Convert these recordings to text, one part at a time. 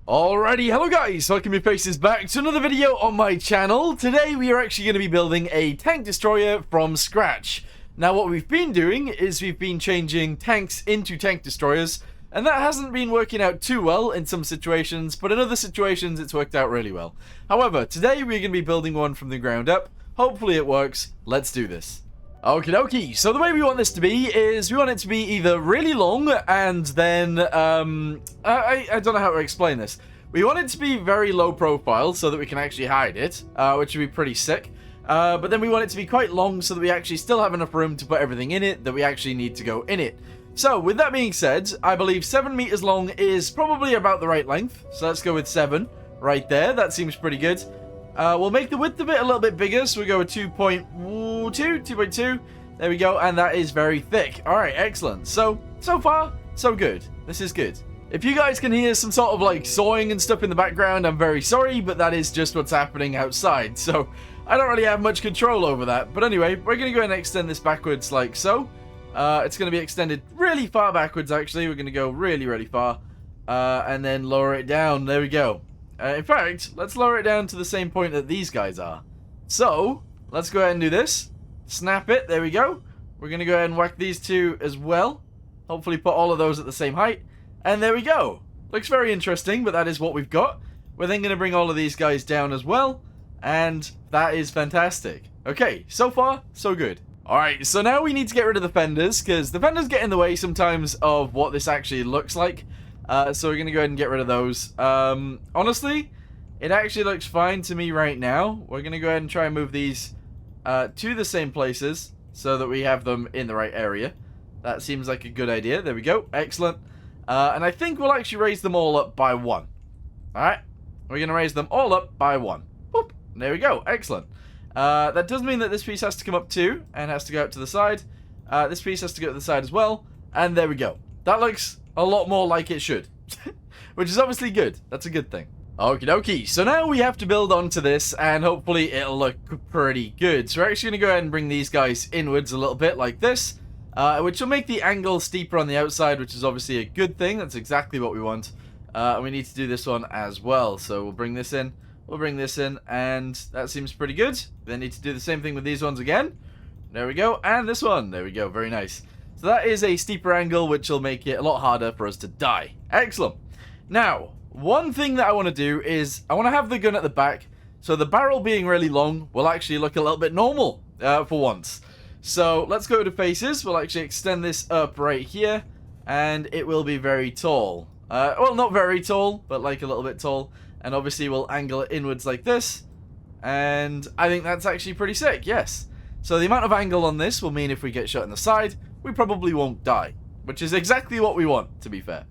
Alrighty, hello guys, welcome your faces back to another video on my channel. Today we are actually going to be building a tank destroyer from scratch. Now what we've been doing is we've been changing tanks into tank destroyers, and that hasn't been working out too well in some situations, but in other situations it's worked out really well. However, today we're going to be building one from the ground up. Hopefully it works. Let's do this. Okie dokie, so the way we want this to be is we want it to be either really long and then, I don't know how to explain this. We want it to be very low profile so that we can actually hide it, which would be pretty sick. But then we want it to be quite long so that we actually still have enough room to put everything in it that we actually need to go in it. So with that being said, I believe 7 meters long is probably about the right length. So let's go with 7 right there. That seems pretty good. We'll make the width of it a little bit bigger, so we'll go with 2.2. There we go, and that is very thick. Alright, excellent. So far, so good. This is good. If you guys can hear some sort of like sawing and stuff in the background, I'm very sorry, but that is just what's happening outside. So I don't really have much control over that. But anyway, we're going to go ahead and extend this backwards like so. It's going to be extended really far backwards, actually. We're going to go really, really far. And then lower it down. There we go. In fact, let's lower it down to the same point that these guys are. So, let's go ahead and do this. Snap it. There we go. We're going to go ahead and whack these two as well. Hopefully put all of those at the same height. And there we go. Looks very interesting, but that is what we've got. We're then going to bring all of these guys down as well. And that is fantastic. Okay, so far, so good. Alright, so now we need to get rid of the fenders, because the fenders get in the way sometimes of what this actually looks like. So we're going to go ahead and get rid of those. Honestly, it actually looks fine to me right now. We're going to go ahead and try and move these to the same places so that we have them in the right area. That seems like a good idea. There we go. Excellent. And I think we'll actually raise them all up by 1. Alright. We're going to raise them all up by 1. Boop. There we go. Excellent. That does mean that this piece has to come up too and has to go out to the side. This piece has to go to the side as well. And there we go. That looks a lot more like it should. Which is obviously good. That's a good thing. Okie dokie. So now we have to build onto this and hopefully it'll look pretty good. So we're actually going to go ahead and bring these guys inwards a little bit like this. Which will make the angle steeper on the outside, which is obviously a good thing. That's exactly what we want. And we need to do this one as well. So we'll bring this in. We'll bring this in. And that seems pretty good. Then need to do the same thing with these ones again. There we go. And this one. There we go. Very nice. So that is a steeper angle, which will make it a lot harder for us to die. Excellent. Now, one thing that I want to do is I want to have the gun at the back. So the barrel being really long will actually look a little bit normal for once. So let's go to faces. We'll actually extend this up right here. And it will be very tall. Well, not very tall, but like a little bit tall. And obviously we'll angle it inwards like this. And I think that's actually pretty sick, yes. So the amount of angle on this will mean if we get shot in the side, we probably won't die. Which is exactly what we want, to be fair.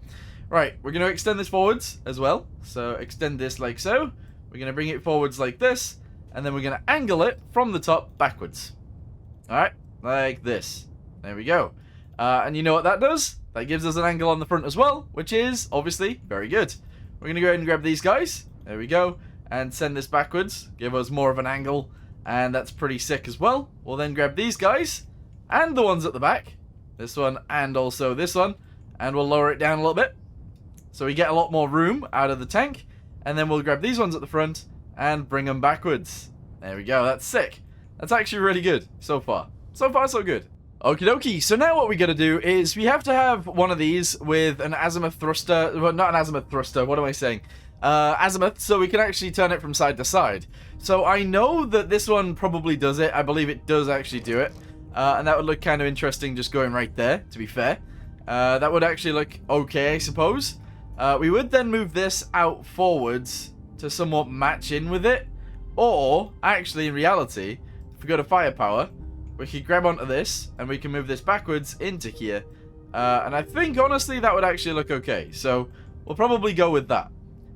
Right, we're going to extend this forwards as well. So extend this like so. We're going to bring it forwards like this. And then we're going to angle it from the top backwards. Alright, like this. There we go. And you know what that does? That gives us an angle on the front as well, which is obviously very good. We're going to go ahead and grab these guys. There we go. And send this backwards. Give us more of an angle. And that's pretty sick as well. We'll then grab these guys. And the ones at the back. This one and also this one. And we'll lower it down a little bit. So we get a lot more room out of the tank. And then we'll grab these ones at the front. And bring them backwards. There we go. That's sick. That's actually really good so far. So far, so good. Okie dokie. So now what we got to do is we have to have one of these with an azimuth thruster. Well, not an azimuth thruster. What am I saying? Azimuth, so we can actually turn it from side to side. So I know that this one probably does it. I believe it does actually do it. And that would look kind of interesting just going right there, to be fair. That would actually look okay, I suppose. We would then move this out forwards to somewhat match in with it. Or, actually, in reality, if we go to firepower, we can grab onto this, and we can move this backwards into here. And I think, honestly, that would actually look okay. So, we'll probably go with that.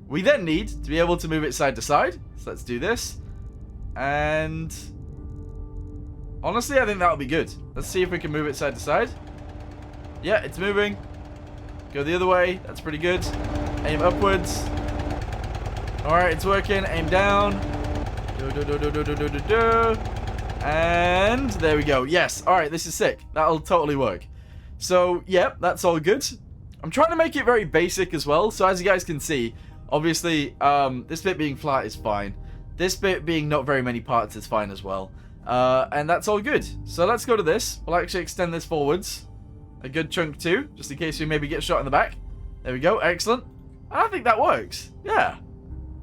We then need to be able to move it side to side. So, let's do this. And honestly, I think that'll be good. Let's see if we can move it side to side. Yeah, it's moving. Go the other way. That's pretty good. Aim upwards. Alright, it's working. Aim down. And there we go. Yes. Alright, this is sick. That'll totally work. So, yeah, that's all good. I'm trying to make it very basic as well. So as you guys can see, Obviously, this bit being flat is fine. This bit being not very many parts is fine as well. And that's all good. So let's go to this. We'll actually extend this forwards. A good chunk too, just in case we maybe get shot in the back. There we go, excellent. I think that works. Yeah.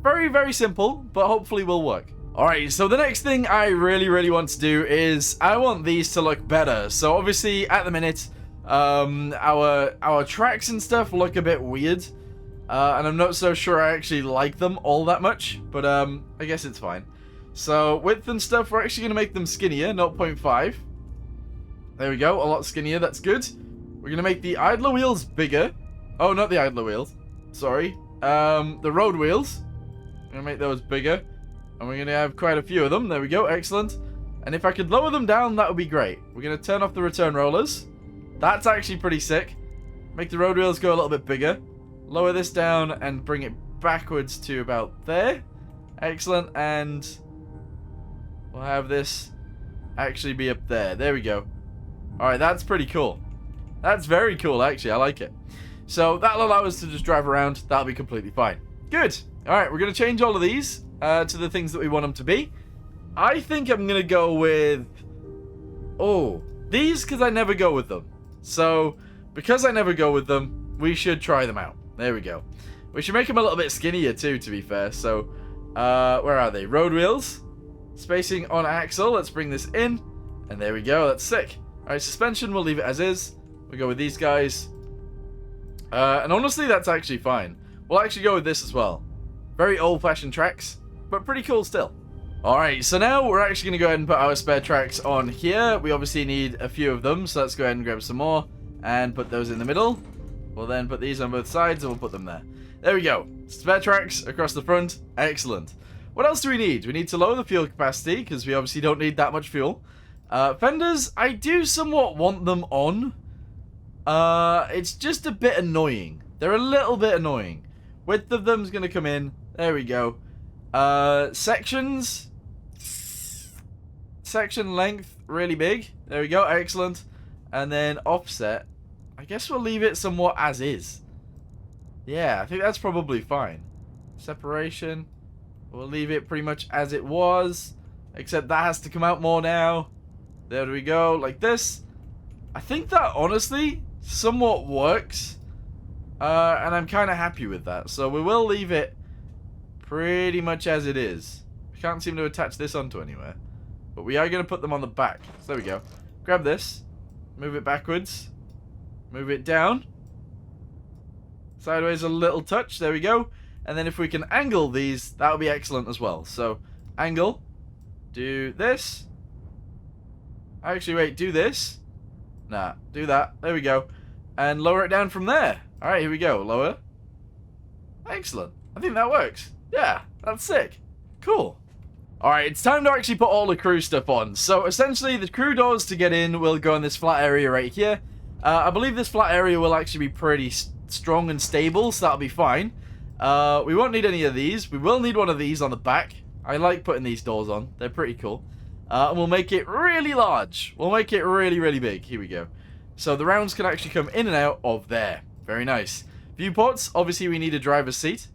Very, very simple, but hopefully will work. Alright, so the next thing I really want to do is I want these to look better. So obviously, at the minute, our tracks and stuff look a bit weird. And I'm not so sure I actually like them all that much, but I guess it's fine. So width and stuff, we're actually going to make them skinnier, 0.5. There we go, a lot skinnier, that's good. We're going to make the idler wheels bigger. Oh, not the idler wheels. Sorry. The road wheels. We're going to make those bigger. And we're going to have quite a few of them. There we go, excellent. And if I could lower them down, that would be great. We're going to turn off the return rollers. That's actually pretty sick. Make the road wheels go a little bit bigger. Lower this down and bring it backwards to about there. Excellent. And we'll have this actually be up there. There we go. Alright, that's pretty cool. That's very cool, actually. I like it. So that'll allow us to just drive around. That'll be completely fine. Good. Alright, we're going to change all of these to the things that we want them to be. I think I'm going to go with... Oh, these, because I never go with them. So, because I never go with them, we should try them out. There we go. We should make them a little bit skinnier too, to be fair. So, where are they? Road wheels. Spacing on axle. Let's bring this in. And there we go. That's sick. Alright, suspension, we'll leave it as is. We'll go with these guys. And honestly, that's actually fine. We'll actually go with this as well. Very old-fashioned tracks, but pretty cool still. Alright, so now we're actually going to go ahead and put our spare tracks on here. We obviously need a few of them, so let's go ahead and grab some more and put those in the middle. We'll then put these on both sides and we'll put them there. There we go. Spare tracks across the front. Excellent. What else do we need? We need to lower the fuel capacity, because we obviously don't need that much fuel. Fenders, I do somewhat want them on. It's just a bit annoying. They're a little bit annoying. Width of them's going to come in. There we go. Sections. Section length, really big. There we go, excellent. And then offset. I guess we'll leave it somewhat as is. Yeah, I think that's probably fine. Separation. We'll leave it pretty much as it was. Except that has to come out more now. There we go, like this. I think that, honestly, somewhat works. And I'm kind of happy with that. So we will leave it pretty much as it is. We can't seem to attach this onto anywhere. But we are going to put them on the back. So there we go. Grab this. Move it backwards. Move it down. Sideways a little touch. There we go. And then if we can angle these, that would be excellent as well. So, angle. Do this. Actually, wait. Do this. Nah. Do that. There we go. And lower it down from there. Alright, here we go. Lower. Excellent. I think that works. Yeah, that's sick. Cool. Alright, it's time to actually put all the crew stuff on. So, essentially, the crew doors to get in will go in this flat area right here. I believe this flat area will actually be pretty strong and stable, so that'll be fine. We won't need any of these. We will need one of these on the back. I like putting these doors on. They're pretty cool. And we'll make it really large. We'll make it really, really big. Here we go. So the rounds can actually come in and out of there. Very nice. Viewports, obviously we need a driver's seat.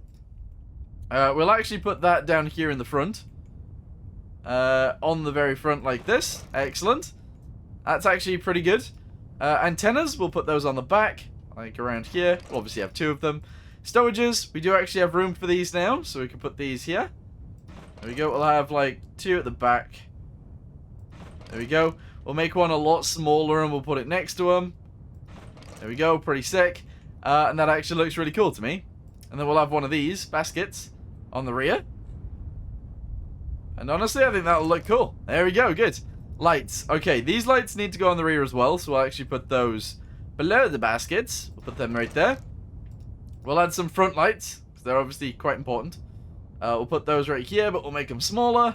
We'll actually put that down here in the front. On the very front like this. Excellent. That's actually pretty good. Antennas, we'll put those on the back. Like around here. We'll obviously have two of them. Stowages, we do actually have room for these now. So we can put these here. There we go. We'll have like two at the back. There we go. We'll make one a lot smaller and we'll put it next to them. There we go. Pretty sick. And that actually looks really cool to me. And then we'll have one of these baskets on the rear. And honestly, I think that'll look cool. There we go. Good. Lights. Okay, these lights need to go on the rear as well. So we'll actually put those below the baskets. We'll put them right there. We'll add some front lights, because they're obviously quite important. We'll put those right here, but we'll make them smaller.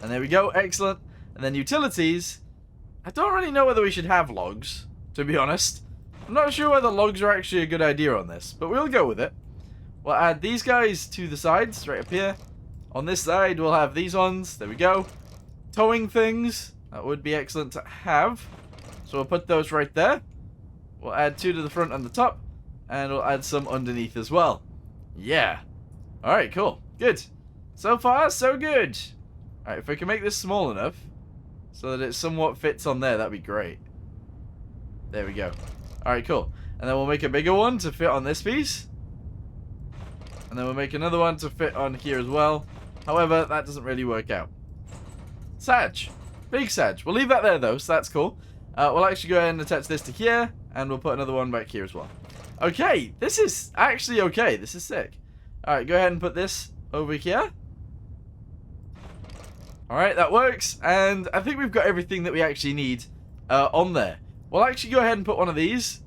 And there we go. Excellent. And then utilities. I don't really know whether we should have logs, to be honest. I'm not sure whether logs are actually a good idea on this, but we'll go with it. We'll add these guys to the sides, right up here. On this side, we'll have these ones. There we go. Towing things. That would be excellent to have. So we'll put those right there. We'll add two to the front and the top. And we'll add some underneath as well. Yeah. Alright, cool. Good. So far, so good. Alright, if we can make this small enough so that it somewhat fits on there, that'd be great. There we go. Alright, cool. And then we'll make a bigger one to fit on this piece. And then we'll make another one to fit on here as well. However, that doesn't really work out. Sag. Big Sag. We'll leave that there though, so that's cool. We'll actually go ahead and attach this to here. And we'll put another one back here as well. Okay, this is actually okay. This is sick. Alright, go ahead and put this over here. Alright, that works. And I think we've got everything that we actually need on there. We'll actually go ahead and put one of these,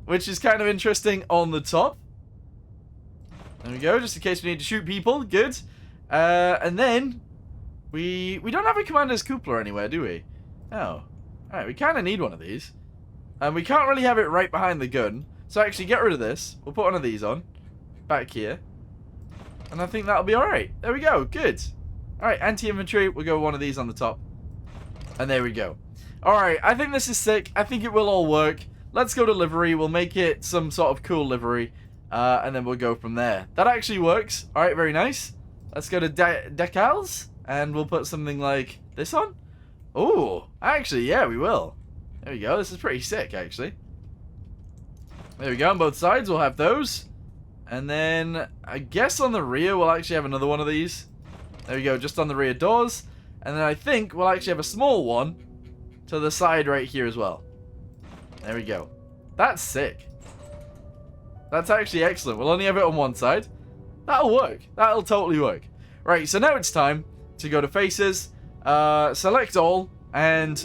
which is kind of interesting, on the top. There we go, just in case we need to shoot people. Good. And then we don't have a commander's cupola anywhere, do we? Oh. Alright, we kind of need one of these. And we can't really have it right behind the gun. So actually, get rid of this. We'll put one of these on. Back here. And I think that'll be alright. There we go. Good. Alright, anti-infantry. We'll go with one of these on the top. And there we go. Alright, I think this is sick. I think it will all work. Let's go to livery. We'll make it some sort of cool livery. And then we'll go from there. That actually works. Alright, very nice. Let's go to decals. And we'll put something like this on. Oh, actually, yeah, we will. There we go. This is pretty sick, actually. There we go. On both sides, we'll have those. And then, I guess on the rear, we'll actually have another one of these. There we go, just on the rear doors. And then I think we'll actually have a small one to the side right here as well. There we go. That's sick. That's actually excellent. We'll only have it on one side. That'll work. That'll totally work. Right, so now it's time to go to faces. Select all. And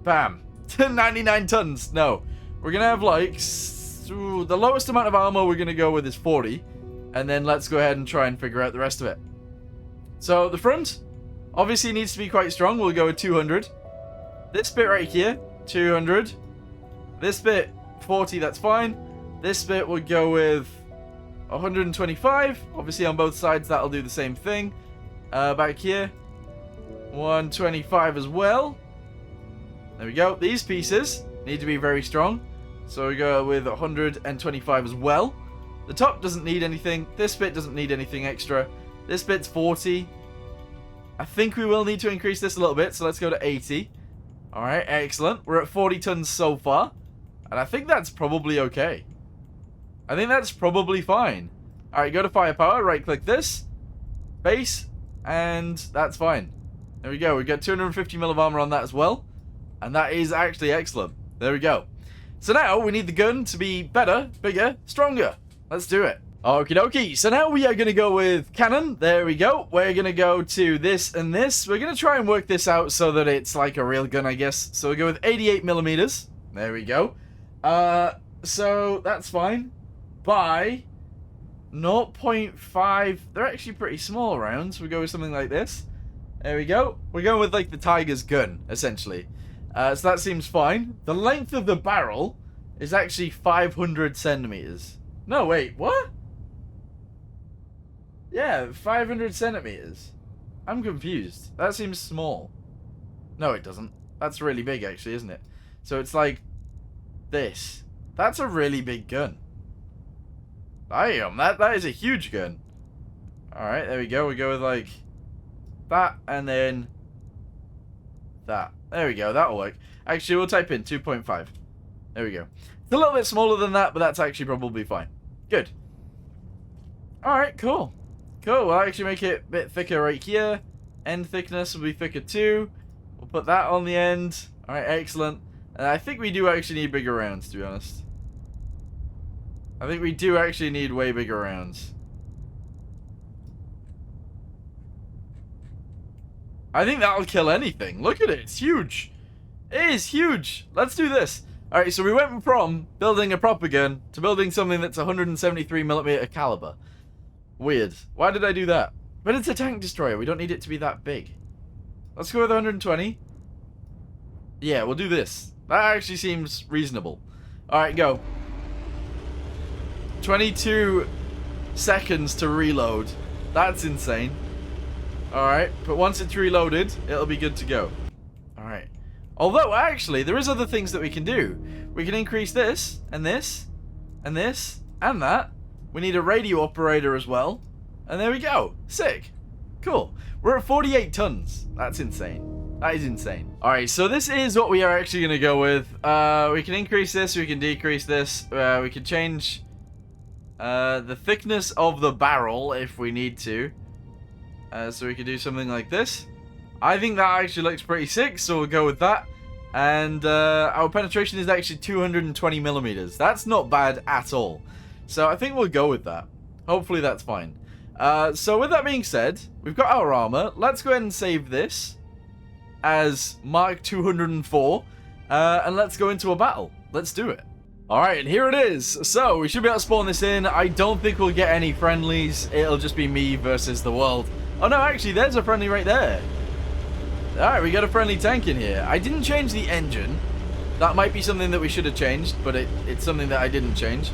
bam. 99 tons. No. We're going to have like... the lowest amount of armor we're going to go with is 40. And then let's go ahead and try and figure out the rest of it. So the front obviously needs to be quite strong. We'll go with 200. This bit right here, 200. This bit, 40, that's fine. This bit we'll go with 125. Obviously on both sides that'll do the same thing. Back here, 125 as well. There we go. These pieces need to be very strong. So we go with 125 as well. The top doesn't need anything. This bit doesn't need anything extra. This bit's 40. I think we will need to increase this a little bit, so let's go to 80. Alright, excellent. We're at 40 tons so far. And I think that's probably okay. I think that's probably fine. Alright, go to firepower, right-click this. Base, and that's fine. There we go. We've got 250 mil of armor on that as well. And that is actually excellent. There we go. So now we need the gun to be better, bigger, stronger. Let's do it. Okie dokie. So now we are going to go with cannon. There we go. We're going to go to this and this. We're going to try and work this out so that it's like a real gun, I guess. So we'll go with 88 millimeters. There we go. So that's fine. By 0.5. They're actually pretty small rounds. We go with something like this. There we go. We're going with like the Tiger's gun, essentially. So that seems fine. The length of the barrel is actually 500 centimeters. No, wait, what? Yeah, 500 centimeters. I'm confused. That seems small. No, it doesn't. That's really big, actually, isn't it? So it's like this. That's a really big gun. Damn, that is a huge gun. Alright, there we go. We go with like that and then that. There we go. That'll work. Actually, we'll type in 2.5. There we go. It's a little bit smaller than that, but that's actually probably fine. Good. Alright, cool. Cool. We'll actually make it a bit thicker right here. End thickness will be thicker too. We'll put that on the end. Alright, excellent. And I think we do actually need bigger rounds, to be honest. I think we do actually need way bigger rounds. I think that'll kill anything. Look at it. It's huge. It is huge. Let's do this. Alright, so we went from building a proper gun to building something that's 173mm caliber. Weird. Why did I do that? But it's a tank destroyer. We don't need it to be that big. Let's go with 120. Yeah, we'll do this. That actually seems reasonable. Alright, go. 22 seconds to reload. That's insane. Alright, but once it's reloaded, it'll be good to go. Alright. Although, actually, there is other things that we can do. We can increase this, and this, and this, and that. We need a radio operator as well. And there we go. Sick. Cool. We're at 48 tons. That's insane. That is insane. Alright, so this is what we are actually going to go with. We can increase this, we can decrease this. We can change the thickness of the barrel if we need to. So we could do something like this. I think that actually looks pretty sick, so we'll go with that. And our penetration is actually 220 millimeters. That's not bad at all. So I think we'll go with that. Hopefully that's fine. So with that being said, we've got our armor. Let's go ahead and save this as Mark 204. And let's go into a battle. Let's do it. Alright, and here it is. So we should be able to spawn this in. I don't think we'll get any friendlies. It'll just be me versus the world. Oh no, actually there's a friendly right there. Alright, we got a friendly tank in here. I didn't change the engine. That might be something that we should have changed, but it's something that I didn't change.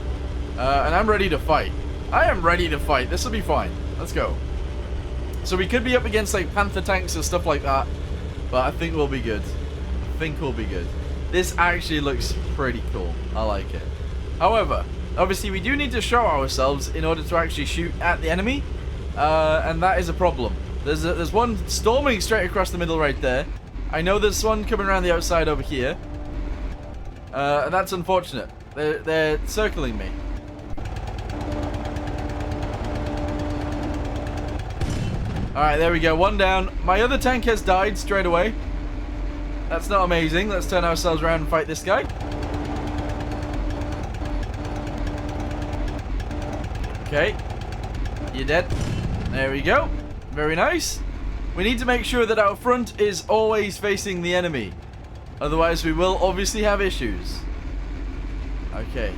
And I'm ready to fight. I am ready to fight. This will be fine. Let's go. So we could be up against like Panther tanks and stuff like that, but I think we'll be good. I think we'll be good. This actually looks pretty cool. I like it. However, obviously we do need to show ourselves in order to actually shoot at the enemy, and that is a problem. There's one storming straight across the middle right there. I know there's one coming around the outside over here, and that's unfortunate. They're circling me. Alright, there we go. One down. My other tank has died straight away. That's not amazing. Let's turn ourselves around and fight this guy. Okay. You're dead. There we go. Very nice. We need to make sure that our front is always facing the enemy. Otherwise, we will obviously have issues. Okay.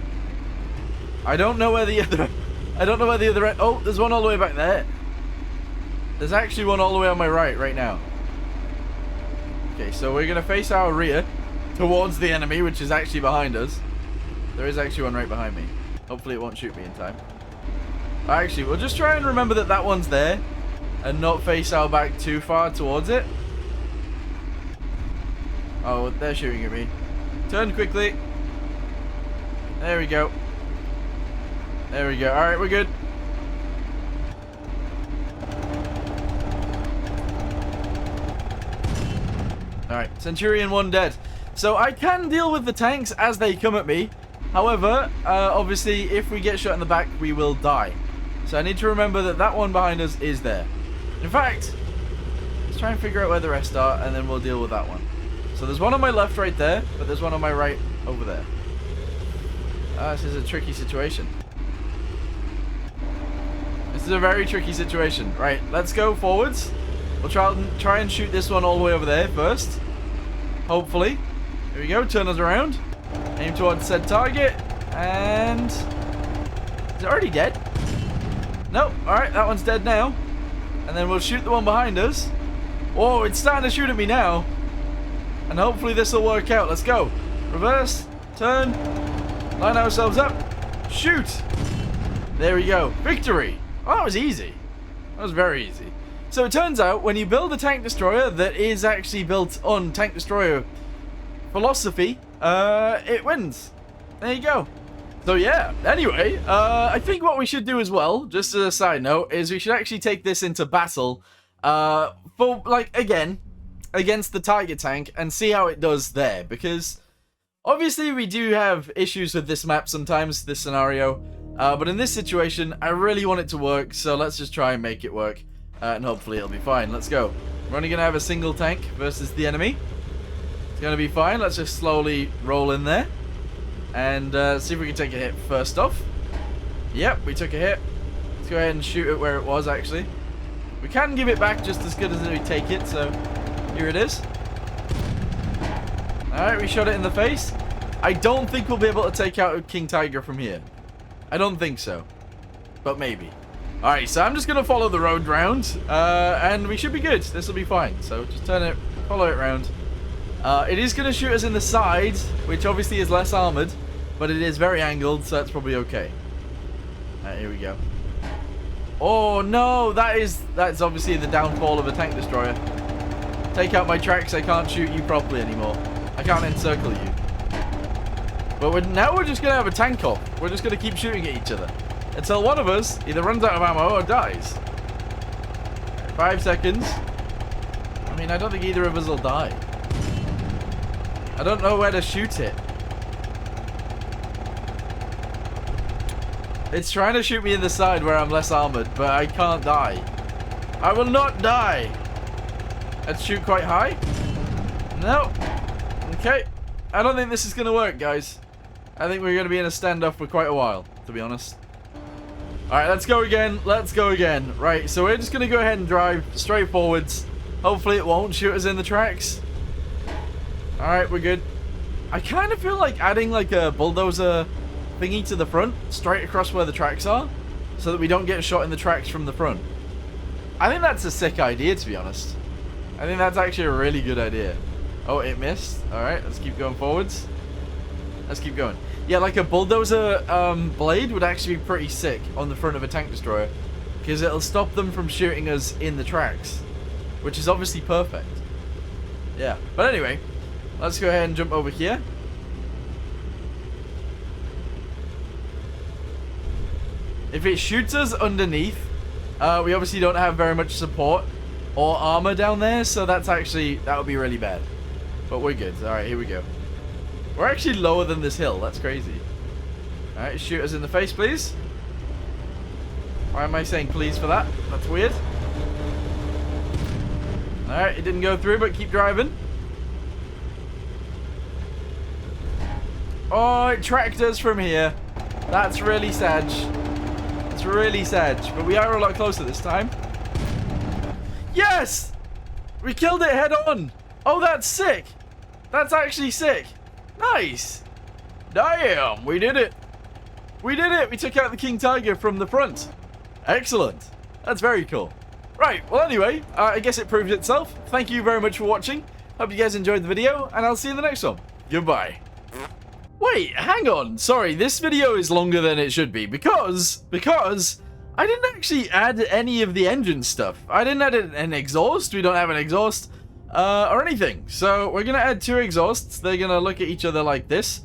I don't know where the other... Oh, there's one all the way back there. There's actually one all the way on my right now. Okay, so we're going to face our rear towards the enemy, which is actually behind us. There is actually one right behind me. Hopefully it won't shoot me in time. Actually, we'll just try and remember that that one's there and not face our back too far towards it. Oh, they're shooting at me. Turn quickly. There we go. There we go. Alright, we're good. Alright, Centurion 1 dead. So I can deal with the tanks as they come at me. However, obviously, if we get shot in the back, we will die. So I need to remember that that one behind us is there. In fact, let's try and figure out where the rest are, and then we'll deal with that one. So there's one on my left right there, but there's one on my right over there. This is a tricky situation. This is a very tricky situation. Right, let's go forwards. We'll try and shoot this one all the way over there first. Hopefully. Here we go, turn us around. Aim towards said target. And... is it already dead? Nope. Alright, that one's dead now. And then we'll shoot the one behind us. Oh, it's starting to shoot at me now. And hopefully this will work out. Let's go. Reverse. Turn. Line ourselves up. Shoot. There we go. Victory. Oh, that was easy. That was very easy. So it turns out when you build a tank destroyer that is actually built on tank destroyer philosophy, it wins. There you go. So yeah, anyway, I think what we should do as well, just as a side note, is we should actually take this into battle, for, like, again, against the Tiger tank and see how it does there, because obviously we do have issues with this map sometimes, this scenario, but in this situation, I really want it to work, so let's just try and make it work, and hopefully it'll be fine. Let's go. We're only going to have a single tank versus the enemy. It's going to be fine. Let's just slowly roll in there. And see if we can take a hit first off. Yep, we took a hit. Let's go ahead and shoot it where it was, actually. We can give it back just as good as we take it, so here it is. Alright, we shot it in the face. I don't think we'll be able to take out King Tiger from here. I don't think so. But maybe. Alright, so I'm just going to follow the road round. And we should be good. This will be fine. So just turn it, follow it round. It is going to shoot us in the side, which obviously is less armored, but it is very angled, so that's probably okay. Alright, here we go. Oh no, that's obviously the downfall of a tank destroyer. Take out my tracks, I can't shoot you properly anymore. I can't encircle you. But now we're just going to have a tank off. We're just going to keep shooting at each other. until one of us either runs out of ammo or dies. 5 seconds. I mean, I don't think either of us will die. I don't know where to shoot it. It's trying to shoot me in the side where I'm less armored, but I can't die. I will not die. Let's shoot quite high. No. Okay. I don't think this is going to work, guys. I think we're going to be in a standoff for quite a while, to be honest. Alright, let's go again. Let's go again. Right, so we're just going to go ahead and drive straight forwards. Hopefully it won't shoot us in the tracks. Alright, we're good. I kind of feel like adding like a bulldozer thingy to the front, straight across where the tracks are, so that we don't get shot in the tracks from the front. I think that's a sick idea, to be honest. I think that's actually a really good idea. Oh, it missed. Alright, let's keep going forwards. Let's keep going. Yeah, like a bulldozer blade would actually be pretty sick on the front of a tank destroyer, because it'll stop them from shooting us in the tracks, which is obviously perfect. Yeah, but anyway, let's go ahead and jump over here. If it shoots us underneath, we obviously don't have very much support or armor down there, so that would be really bad. But we're good. Alright, here we go. We're actually lower than this hill. That's crazy. Alright, shoot us in the face, please. Why am I saying please for that? That's weird. Alright, it didn't go through, but keep driving. Oh, it tracked us from here. That's really sad. It's really sad, but we are a lot closer this time. Yes! We killed it head on. Oh, that's sick. That's actually sick. Nice. Damn, we did it. We did it. We took out the King Tiger from the front. Excellent. That's very cool. Right, well anyway, I guess it proves itself. Thank you very much for watching. Hope you guys enjoyed the video, and I'll see you in the next one. Goodbye. Wait, hang on. Sorry, this video is longer than it should be because I didn't actually add any of the engine stuff. I didn't add an exhaust. We don't have an exhaust or anything. So we're going to add 2 exhausts. They're going to look at each other like this,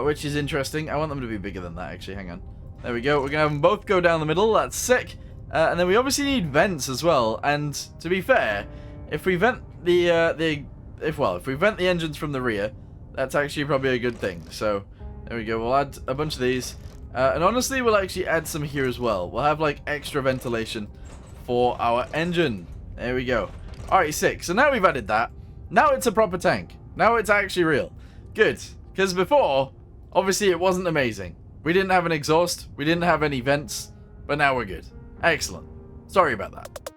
which is interesting. I want them to be bigger than that, actually. Hang on. There we go. We're going to have them both go down the middle. That's sick. And then we obviously need vents as well. And to be fair, if we vent if we vent the engines from the rear, that's actually probably a good thing. So, there we go. We'll add a bunch of these. And honestly, we'll actually add some here as well. We'll have, like, extra ventilation for our engine. There we go. Alright, sick. So now we've added that. Now it's a proper tank. Now it's actually real. Good. Because before, obviously, it wasn't amazing. We didn't have an exhaust. We didn't have any vents. But now we're good. Excellent. Sorry about that.